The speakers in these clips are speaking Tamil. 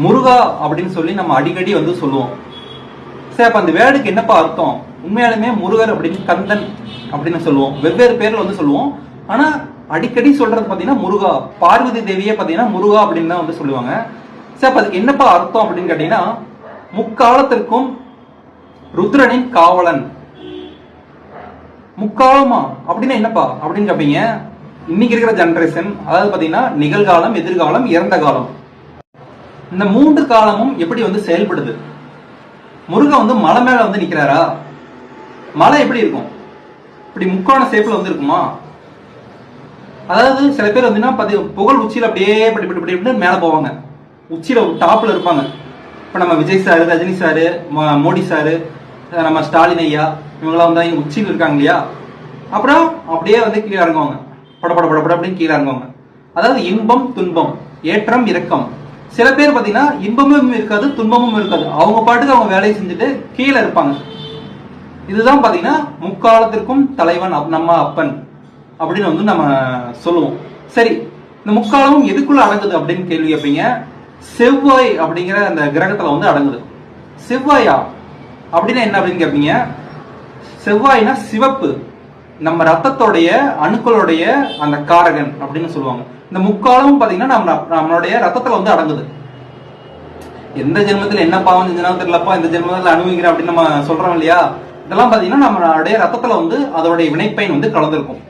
முருகா அப்படின்னு சொல்லி நம்ம அடிக்கடி வந்து சொல்லுவோம். சரி, அப்ப அந்த வேர்டுக்கு என்னப்பா அர்த்தம்? உண்மையாலுமே முருகர் அப்படின்னு கந்தன் அப்படின்னு சொல்லுவோம், வெவ்வேறு பேர்ல வந்து சொல்லுவோம். ஆனா அடிக்கடி சொல்றது பாத்தீங்கன்னா முருகா. பார்வதி தேவியே பாத்தீங்கன்னா முருகா அப்படின்னு தான் வந்து சொல்லுவாங்க. சரி, அப்ப அதுக்கு என்னப்பா அர்த்தம் அப்படின்னு கேட்டீங்கன்னா, முக்காலத்திற்கும் ருத்ரனின் காவலன். முக்காலமா அப்படின்னா என்னப்பா அப்படின்னு கேட்பீங்க. இன்னைக்கு இருக்கிற ஜெனரேஷன், அதாவது பாத்தீங்கன்னா நிகழ்காலம், எதிர்காலம், இறந்த காலம், இந்த 3 காலமும் எப்படி வந்து செயல்படுது? முருகன் வந்து மலை மேல வந்து நிக்கிறாரா? மலை எப்படி இருக்கும்? இப்படி முக்கோண ஷேப்ல வந்து இருக்குமா? அதாவது சில பேர் வந்து புகழ் உச்சியில அப்படியே இப்படி மேல போவாங்க, உச்சியில டாப்ல இருப்பாங்க. இப்ப நம்ம Vijay sir, Rajini sir, Modi sir, நம்ம ஸ்டாலின் ஐயா, இவங்கெல்லாம் வந்து உச்சியில் இருக்காங்க இல்லையா? அப்புறம் அப்படியே வந்து கீழே இறங்குவாங்க, படப்பட அப்படின்னு கீழே இறங்குவாங்க. அதாவது இன்பம் துன்பம், ஏற்றம் இறக்கம். சில பேர் பாத்தீங்கன்னா இன்பமும் இருக்காது, துன்பமும் இருக்காது, அவங்க பாட்டுக்கு அவங்க வேலையை செஞ்சுட்டு கீழே இருப்பாங்க. இதுதான் பாத்தீங்கன்னா முக்காலத்திற்கும் தலைவன் நம்ம அப்பன் அப்படின்னு வந்து நம்ம சொல்லுவோம். சரி, இந்த முக்காலமும் எதுக்குள்ள அடங்குது அப்படின்னு கேள்வி கேட்பீங்க. செவ்வாய் அப்படிங்கிற அந்த கிரகத்துல வந்து அடங்குது. செவ்வாயா அப்படின்னா என்ன அப்படின்னு கேட்பீங்க. செவ்வாய்னா சிவப்பு, நம்ம ரத்தத்தோடைய அணுக்களுடைய அந்த காரகன் அப்படின்னு சொல்லுவாங்க. இந்த முக்காலமும் பாத்தீங்கன்னா நம்மளுடைய ரத்தத்துல வந்து அடங்குது. எந்த ஜென்மத்துல என்ன பாவம் செஞ்சனாலும் தெரியலப்பா, இந்த ஜென்மத்துல அனுபவிக்கிறேன் அப்படின்னு நம்ம சொல்றோம் இல்லையா? இதெல்லாம் பாத்தீங்கன்னா நம்மளுடைய ரத்தத்துல வந்து அதோடைய வினைப்பயன் வந்து கலந்துருக்கும்.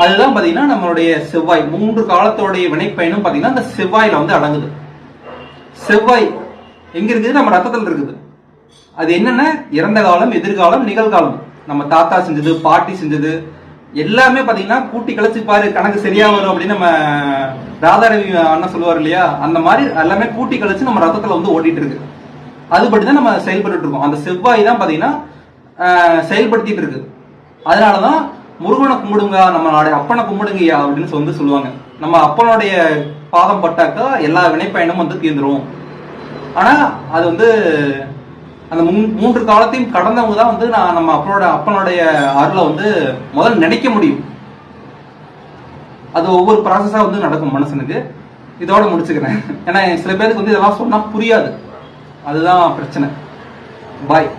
அதுதான் பாத்தீங்கன்னா நம்மளுடைய செவ்வாய். 3 காலத்தோடைய வினைப்பயனும் பாத்தீங்கன்னா இந்த செவ்வாயில வந்து அடங்குது. செவ்வாய் எங்க இருக்குது? நம்ம ரத்தத்துல இருக்குது. அது என்னன்னா இறந்த காலம், எதிர்காலம், நிகழ்காலம், நம்ம தாத்தா செஞ்சது, பாட்டி செஞ்சது எல்லாமே பாத்தீங்கன்னா கூட்டி கழிச்சு பாரு கணக்கு சரியா வரும் அப்படின்னு நம்ம ராதாரவி அண்ணன் சொல்லுவார் இல்லையா? அந்த மாதிரி எல்லாமே கூட்டி கழிச்சு நம்ம ரத்தத்துல வந்து ஓடிட்டு இருக்கு. அதுபடிதான் நம்ம செயல்பட்டு இருக்கோம். அந்த செவ்வாய் தான் பாத்தீங்கன்னா செயல்படுத்திட்டு இருக்கு. அதனாலதான் முருகனை கும்பிடுங்க, நம்மளுடைய அப்பனை கும்பிடுங்கய்யா அப்படின்னு வந்து சொல்லுவாங்க. நம்ம அப்பனுடைய பாதம் பட்டாக்கா எல்லா வினைப்பயனும் வந்து தீர்ந்துரும். ஆனா அது வந்து அந்த 3 காலத்தையும் கடந்தவங்க தான் வந்து நம்ம அப்பனுடைய அருளை வந்து முதல்ல நினைக்க முடியும். அது ஒவ்வொரு ப்ராசஸா வந்து நடக்கும் மனுஷனுக்கு. இதோட முடிச்சுக்கிறேன். ஏன்னா சில பேருக்கு வந்து இதெல்லாம் சொன்னா புரியாது, அதுதான் பிரச்சனை. பாய்.